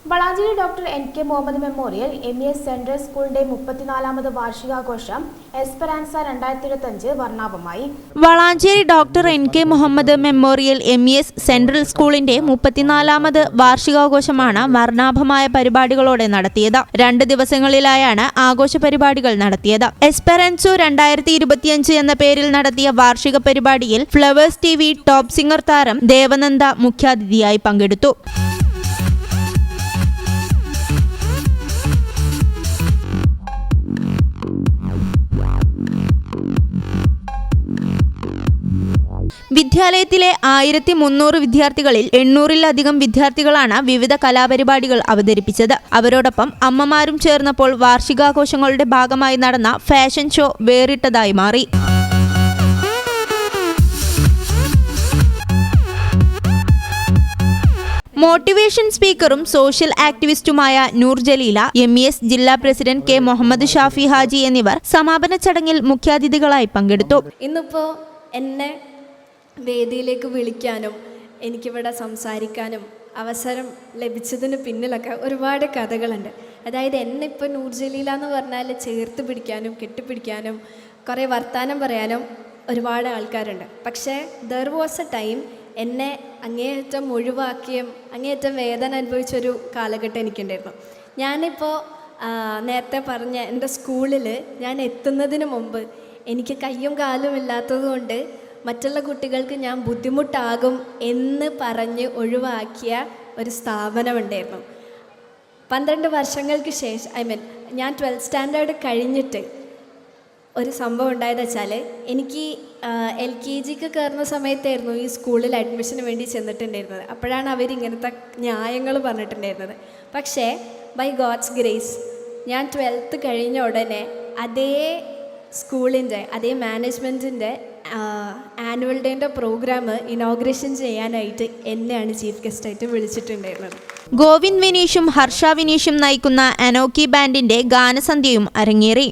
Valanchery doctor NK Muhammad memorial MES central സ്കൂളിന്റെ 34ാമത് വാർഷികാഘോഷം എസ്പെറാൻസ 2025 വർണ്ണാഭമായി. Valanchery doctor NK Muhammad memorial MES central സ്കൂളിന്റെ 34ാമത് വാർഷികാഘോഷമാണ് വർണ്ണാഭമായ പരിപാടികളോടെ നടത്തിയത്. 2 ദിവസങ്ങളിലായാണ് ആഘോഷ പരിപാടികൾ നടത്തിയത്. എസ്പെറാൻസോ 2025 എന്ന പേരിൽ നടത്തിയ വാർഷിക പരിപാടിയിൽ ഫ്ലവേഴ്സ് TV ടോപ്പ് സിംഗർ താരം ദേവനന്ദ മുഖ്യാതിഥിയായി പങ്കെടുത്തു. വിദ്യാലയത്തിലെ 1300 വിദ്യാർത്ഥികളിൽ 800-ലധികം വിദ്യാർത്ഥികളാണ് വിവിധ കലാപരിപാടികൾ അവതരിപ്പിച്ചത്. അവരോടൊപ്പം അമ്മമാരും ചേർന്നപ്പോൾ വാർഷികാഘോഷങ്ങളുടെ ഭാഗമായി നടന്ന ഫാഷൻ ഷോ വേറിട്ടതായി മാറി. മോട്ടിവേഷൻ സ്പീക്കറും സോഷ്യൽ ആക്ടിവിസ്റ്റുമായ നൂർ ജലീല, MES ജില്ലാ പ്രസിഡന്റ് K മുഹമ്മദ് ഷാഫി ഹാജി എന്നിവർ സമാപന ചടങ്ങിൽ മുഖ്യാതിഥികളായി പങ്കെടുത്തു. ഇന്നിപ്പോൾ എന്നെ വേദിയിലേക്ക് വിളിക്കാനും എനിക്കിവിടെ സംസാരിക്കാനും അവസരം ലഭിച്ചതിന് പിന്നിലൊക്കെ ഒരുപാട് കഥകളുണ്ട്. അതായത് എന്നെ ഇപ്പോൾ നൂർ ജലീല എന്ന് പറഞ്ഞാൽ ചേർത്ത് പിടിക്കാനും കെട്ടിപ്പിടിക്കാനും കുറേ വർത്താനം പറയാനും ഒരുപാട് ആൾക്കാരുണ്ട്. പക്ഷേ ദർ വാസ് എ ടൈം എന്നെ അങ്ങേയറ്റം ഒഴിവാക്കിയും അങ്ങേയറ്റം വേദന അനുഭവിച്ചൊരു കാലഘട്ടം എനിക്കുണ്ടായിരുന്നു. ഞാനിപ്പോൾ നേരത്തെ പറഞ്ഞ എൻ്റെ സ്കൂളിൽ ഞാൻ എത്തുന്നതിന് മുമ്പ് എനിക്ക് കയ്യും കാലും ഇല്ലാത്തതുകൊണ്ട് മറ്റുള്ള കുട്ടികൾക്ക് ഞാൻ ബുദ്ധിമുട്ടാകും എന്ന് പറഞ്ഞ് ഒഴിവാക്കിയ ഒരു സ്ഥാപനമുണ്ടായിരുന്നു. 12 വർഷങ്ങൾക്ക് ശേഷം ഞാൻ 12th സ്റ്റാൻഡേർഡ് കഴിഞ്ഞിട്ട് ഒരു സംഭവം ഉണ്ടായത് വെച്ചാൽ എനിക്ക് LKGക്ക് കയറുന്ന സമയത്തായിരുന്നു ഈ സ്കൂളിൽ അഡ്മിഷന് വേണ്ടി ചെന്നിട്ടുണ്ടായിരുന്നത്. അപ്പോഴാണ് അവരിങ്ങനത്തെ ന്യായങ്ങൾ പറഞ്ഞിട്ടുണ്ടായിരുന്നത്. പക്ഷേ ബൈ ഗോഡ്സ് ഗ്രേസ് ഞാൻ 12th കഴിഞ്ഞ ഉടനെ അതേ സ്കൂളിൻ്റെ അതേ മാനേജ്മെൻറ്റിൻ്റെ ആനുവൽ ഡേൻ്റെ പ്രോഗ്രാം ഇനോഗ്രേഷൻ ചെയ്യാനായിട്ട് എന്നെയാണ് ചീഫ് ഗസ്റ്റായിട്ട് വിളിച്ചിട്ടുണ്ടായിരുന്നത്. ഗോവിന്ദ് വിനീഷും ഹർഷ വിനീഷും നയിക്കുന്ന അനോക്കി ബാൻഡിന്റെ ഗാനസന്ധ്യയും അരങ്ങേറി.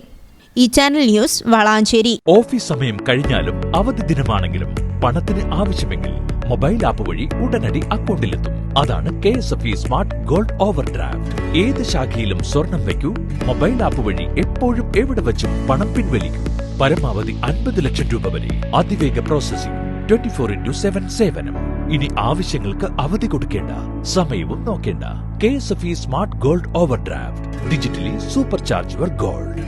ഈ ചാനൽ ന്യൂസ് വളാഞ്ചേരി. ഓഫീസ് സമയം കഴിഞ്ഞാലും അവധി ദിനമാണെങ്കിലും പണത്തിന് ആവശ്യമെങ്കിൽ മൊബൈൽ ആപ്പ് വഴി ഉടനടി അക്കൗണ്ടിലെത്തും. അതാണ് KSFE smart gold over draft. ഏത് ശാഖയിലും സ്വർണം വയ്ക്കൂ. മൊബൈൽ ആപ്പ് വഴി എപ്പോഴും എവിടെ വെച്ചും പണം പിൻവലിക്കൂ. പരമാവധി 50 ലക്ഷം രൂപ വരെ. അതിവേഗ പ്രോസസിംഗ്, 24/7 സേവനം. ഇനി ആവശ്യങ്ങൾക്ക് അവധി കൊടുക്കേണ്ട, സമയവും നോക്കേണ്ട. KSFE smart gold over draft. Digitally super charge your gold.